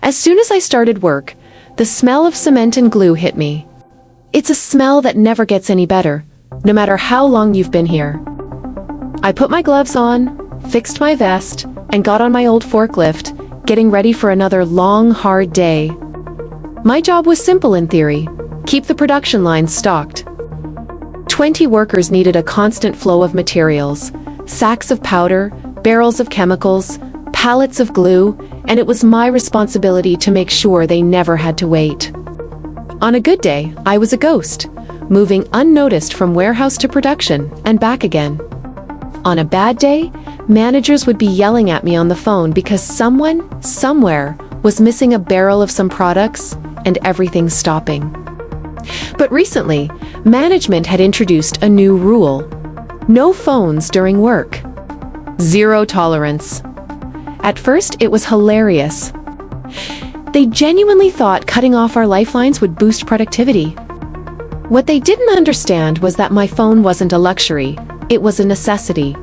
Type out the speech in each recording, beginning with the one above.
As soon as I started work, the smell of cement and glue hit me. It's a smell that never gets any better, no matter how long you've been here. I put my gloves on, fixed my vest, and got on my old forklift, getting ready for another long, hard day. My job was simple in theory: keep the production lines stocked. 20 workers needed a constant flow of materials: sacks of powder, barrels of chemicals, pallets of glue, and it was my responsibility to make sure they never had to wait. On a good day, I was a ghost, moving unnoticed from warehouse to production and back again. On a bad day, managers would be yelling at me on the phone because someone, somewhere, was missing a barrel of some products and everything stopping. But recently, management had introduced a new rule: no phones during work. Zero tolerance. At first, it was hilarious. They genuinely thought cutting off our lifelines would boost productivity. What they didn't understand was that my phone wasn't a luxury, it was a necessity.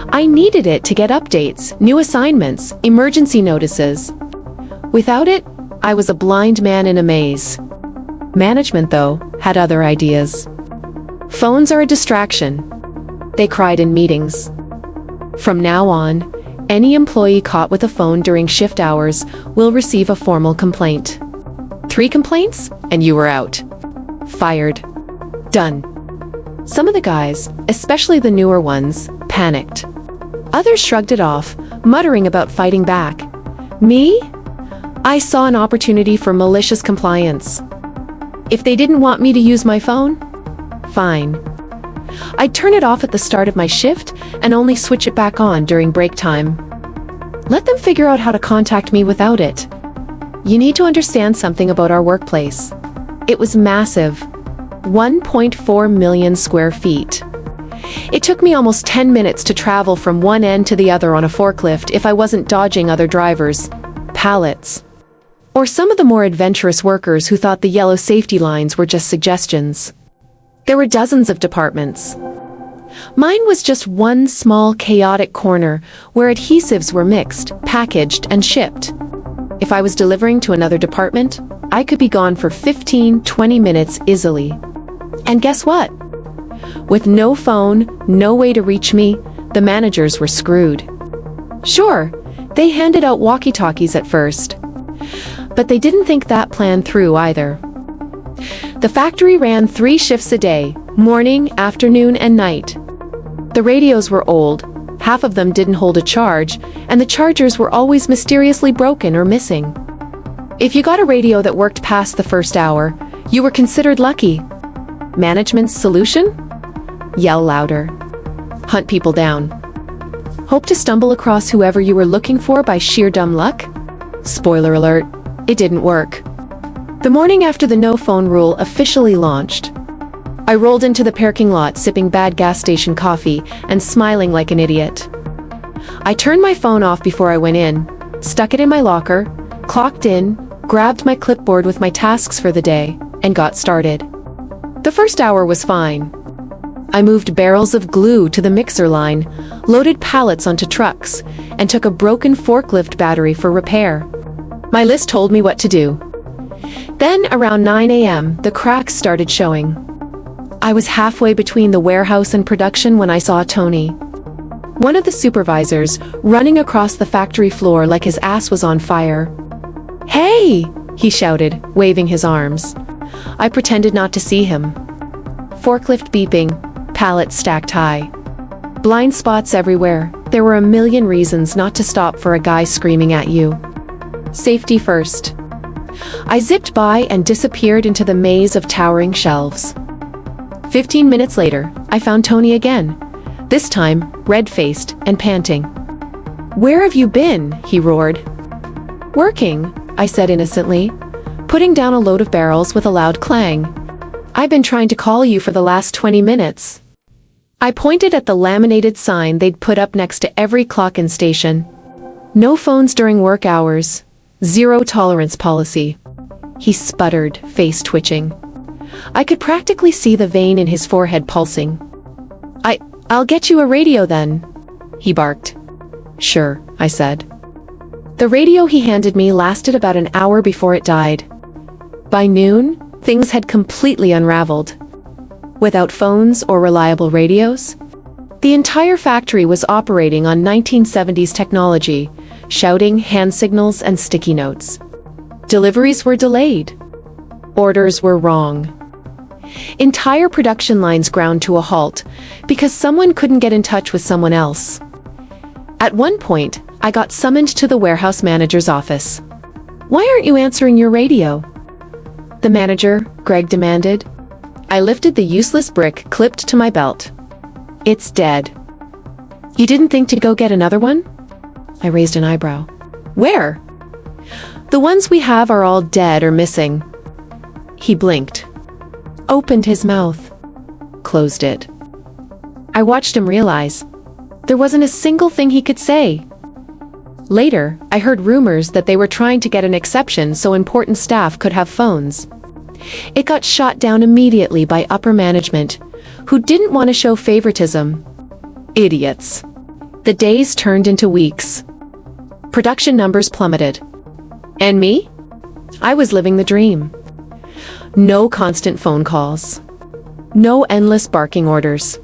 I needed it to get updates, new assignments, emergency notices. Without it, I was a blind man in a maze. Management, though, had other ideas. Phones are a distraction, they cried in meetings. From now on, any employee caught with a phone during shift hours will receive a formal complaint. 3 complaints, and you were out. Fired. Done. Some of the guys, especially the newer ones, panicked. Others shrugged it off, muttering about fighting back. Me? I saw an opportunity for malicious compliance. If they didn't want me to use my phone, fine. I'd turn it off at the start of my shift and only switch it back on during break time. Let them figure out how to contact me without it. You need to understand something about our workplace. It was massive. 1.4 million square feet. It took me almost 10 minutes to travel from one end to the other on a forklift if I wasn't dodging other drivers, pallets, or some of the more adventurous workers who thought the yellow safety lines were just suggestions. There were dozens of departments. Mine was just one small, chaotic corner where adhesives were mixed, packaged, and shipped. If I was delivering to another department, I could be gone for 15-20 minutes easily. And guess what? With no phone, no way to reach me, the managers were screwed. Sure, they handed out walkie-talkies at first, but they didn't think that plan through either. The factory ran 3 shifts a day, morning, afternoon, and night. The radios were old, half of them didn't hold a charge, and the chargers were always mysteriously broken or missing. If you got a radio that worked past the first hour, you were considered lucky. Management's solution? Yell louder. Hunt people down. Hope to stumble across whoever you were looking for by sheer dumb luck? Spoiler alert, it didn't work. The morning after the no-phone rule officially launched, I rolled into the parking lot sipping bad gas station coffee and smiling like an idiot. I turned my phone off before I went in, stuck it in my locker, clocked in, grabbed my clipboard with my tasks for the day, and got started. The first hour was fine. I moved barrels of glue to the mixer line, loaded pallets onto trucks, and took a broken forklift battery for repair. My list told me what to do. Then, around 9 a.m., the cracks started showing. I was halfway between the warehouse and production when I saw Tony, one of the supervisors, running across the factory floor like his ass was on fire. "Hey!" he shouted, waving his arms. I pretended not to see him. Forklift beeping, pallets stacked high. Blind spots everywhere. There were a million reasons not to stop for a guy screaming at you. Safety first. I zipped by and disappeared into the maze of towering shelves. 15 minutes later, I found Tony again, this time red-faced and panting. "Where have you been?" he roared. "Working," I said innocently, putting down a load of barrels with a loud clang. "I've been trying to call you for the last 20 minutes. I pointed at the laminated sign they'd put up next to every clock-in station. No phones during work hours. Zero tolerance policy. He sputtered, face twitching. I could practically see the vein in his forehead pulsing. I'll get you a radio then, he barked. Sure, I said. The radio he handed me lasted about an hour before it died. By noon, things had completely unraveled. Without phones or reliable radios, the entire factory was operating on 1970s technology, shouting, hand signals, and sticky notes. Deliveries were delayed. Orders were wrong. Entire production lines ground to a halt because someone couldn't get in touch with someone else. At one point, I got summoned to the warehouse manager's office. "Why aren't you answering your radio?" the manager, Greg, demanded. I lifted the useless brick clipped to my belt. "It's dead." "You didn't think to go get another one?" I raised an eyebrow. "Where?" "The ones we have are all dead or missing." He blinked, opened his mouth, closed it. I watched him realize there wasn't a single thing he could say. Later, I heard rumors that they were trying to get an exception so important staff could have phones. It got shot down immediately by upper management, who didn't want to show favoritism. Idiots. The days turned into weeks. Production numbers plummeted. And me? I was living the dream. No constant phone calls. No endless barking orders.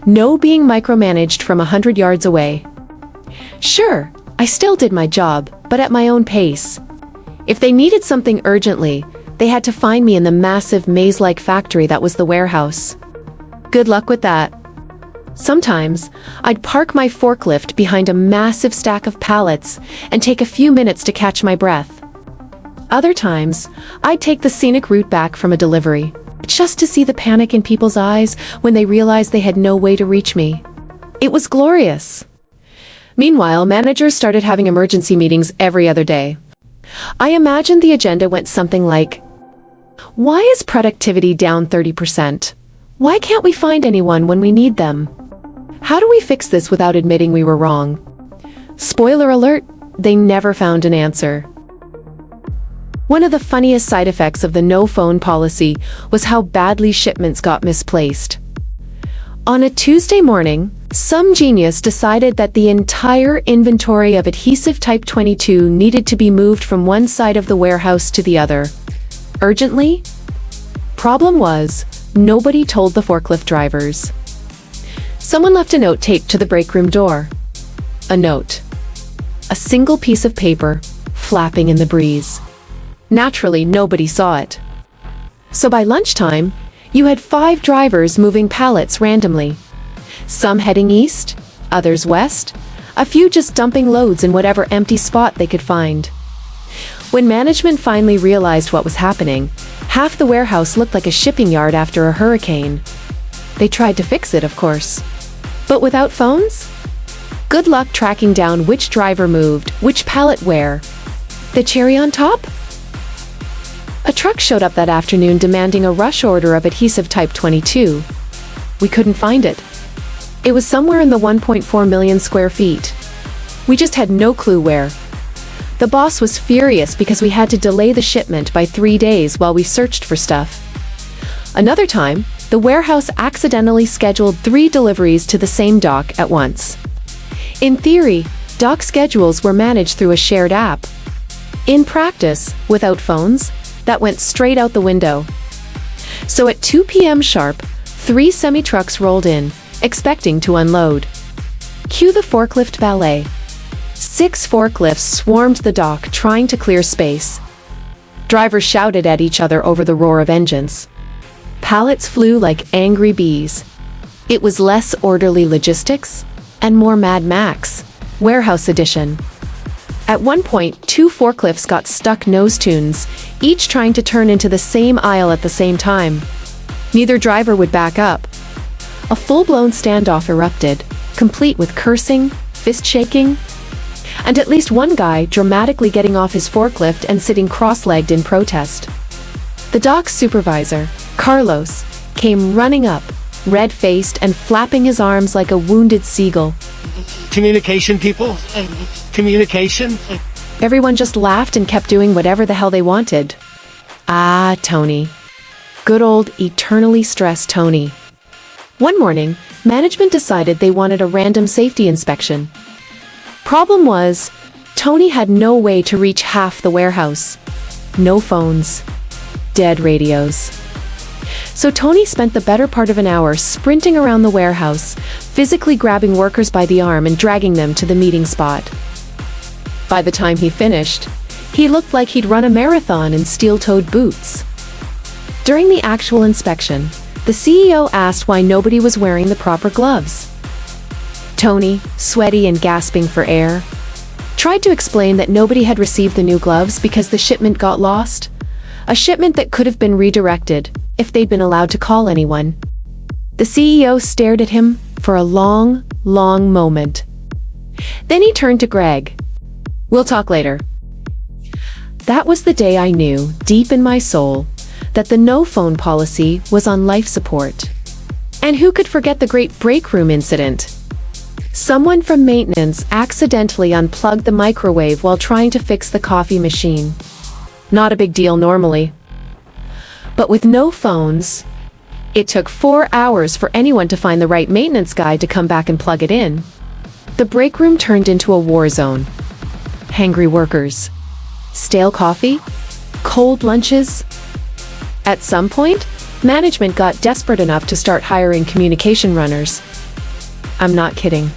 No being micromanaged from 100 yards away. Sure, I still did my job, but at my own pace. If they needed something urgently, they had to find me in the massive maze-like factory that was the warehouse. Good luck with that. Sometimes, I'd park my forklift behind a massive stack of pallets and take a few minutes to catch my breath. Other times, I'd take the scenic route back from a delivery, just to see the panic in people's eyes when they realized they had no way to reach me. It was glorious. Meanwhile, managers started having emergency meetings every other day. I imagined the agenda went something like, "Why is productivity down 30%? Why can't we find anyone when we need them? How do we fix this without admitting we were wrong?" Spoiler alert, they never found an answer. One of the funniest side effects of the no-phone policy was how badly shipments got misplaced. On a Tuesday morning, some genius decided that the entire inventory of adhesive type 22 needed to be moved from one side of the warehouse to the other. Urgently? Problem was, nobody told the forklift drivers. Someone left a note taped to the break room door. A note. A single piece of paper, flapping in the breeze. Naturally, nobody saw it. So by lunchtime, you had 5 drivers moving pallets randomly. Some heading east, others west, a few just dumping loads in whatever empty spot they could find. When management finally realized what was happening, half the warehouse looked like a shipping yard after a hurricane. They tried to fix it, of course. But without phones? Good luck tracking down which driver moved, which pallet where. The cherry on top? A truck showed up that afternoon demanding a rush order of adhesive type 22. We couldn't find it. It was somewhere in the 1.4 million square feet. We just had no clue where. The boss was furious because we had to delay the shipment by 3 days while we searched for stuff. Another time, the warehouse accidentally scheduled 3 deliveries to the same dock at once. In theory, dock schedules were managed through a shared app. In practice, without phones, that went straight out the window. So at 2 p.m. sharp, 3 semi-trucks rolled in, expecting to unload. Cue the forklift ballet. 6 forklifts swarmed the dock trying to clear space. Drivers shouted at each other over the roar of engines. Pallets flew like angry bees. It was less orderly logistics and more Mad Max, Warehouse Edition. At one point, 2 forklifts got stuck nose-tunes, each trying to turn into the same aisle at the same time. Neither driver would back up. A full-blown standoff erupted, complete with cursing, fist-shaking, and at least one guy dramatically getting off his forklift and sitting cross-legged in protest. The dock's supervisor, Carlos, came running up, red-faced and flapping his arms like a wounded seagull. Communication, people. Communication. Everyone just laughed and kept doing whatever the hell they wanted. Ah, Tony. Good old eternally stressed Tony. One morning, management decided they wanted a random safety inspection. Problem was, Tony had no way to reach half the warehouse. No phones. Dead radios. So Tony spent the better part of an hour sprinting around the warehouse, physically grabbing workers by the arm and dragging them to the meeting spot. By the time he finished, he looked like he'd run a marathon in steel-toed boots. During the actual inspection, the CEO asked why nobody was wearing the proper gloves. Tony, sweaty and gasping for air, tried to explain that nobody had received the new gloves because the shipment got lost, a shipment that could have been redirected if they'd been allowed to call anyone. The CEO stared at him for a long, long moment. Then he turned to Greg. "We'll talk later." That was the day I knew, deep in my soul, that the no-phone policy was on life support. And who could forget the great break room incident? Someone from maintenance accidentally unplugged the microwave while trying to fix the coffee machine. Not a big deal normally. But with no phones, it took 4 hours for anyone to find the right maintenance guy to come back and plug it in. The break room turned into a war zone. Hangry workers. Stale coffee? Cold lunches? At some point, management got desperate enough to start hiring communication runners. I'm not kidding.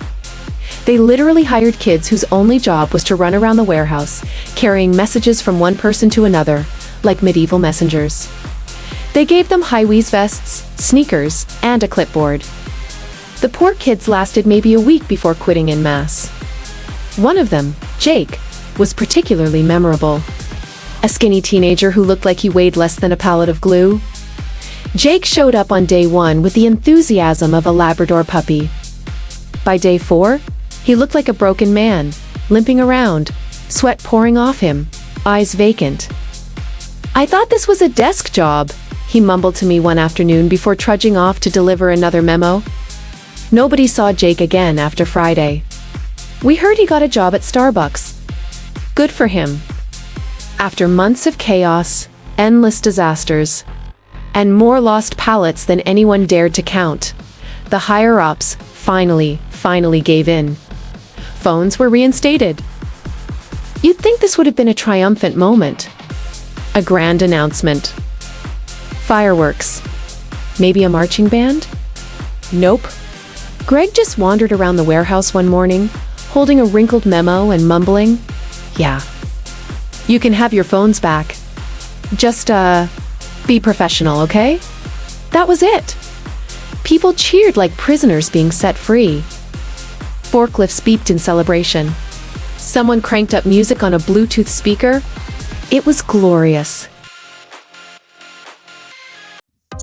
They literally hired kids whose only job was to run around the warehouse, carrying messages from one person to another, like medieval messengers. They gave them high-vis vests, sneakers, and a clipboard. The poor kids lasted maybe a week before quitting en masse. One of them, Jake, was particularly memorable. A skinny teenager who looked like he weighed less than a pallet of glue. Jake showed up on day 1 with the enthusiasm of a Labrador puppy. By day 4, he looked like a broken man, limping around, sweat pouring off him, eyes vacant. "I thought this was a desk job," he mumbled to me one afternoon before trudging off to deliver another memo. Nobody saw Jake again after Friday. We heard he got a job at Starbucks. Good for him. After months of chaos, endless disasters, and more lost pallets than anyone dared to count, the higher-ups finally gave in. Phones were reinstated. You'd think this would have been a triumphant moment. A grand announcement. Fireworks. Maybe a marching band? Nope. Greg just wandered around the warehouse one morning, holding a wrinkled memo and mumbling, "Yeah. You can have your phones back. Just, be professional, okay?" That was it. People cheered like prisoners being set free. Forklifts beeped in celebration. Someone cranked up music on a Bluetooth speaker. It was glorious.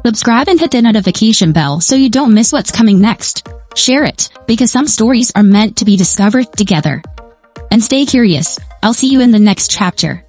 Subscribe and hit the notification bell so you don't miss what's coming next. Share it, because some stories are meant to be discovered together. And stay curious. I'll see you in the next chapter.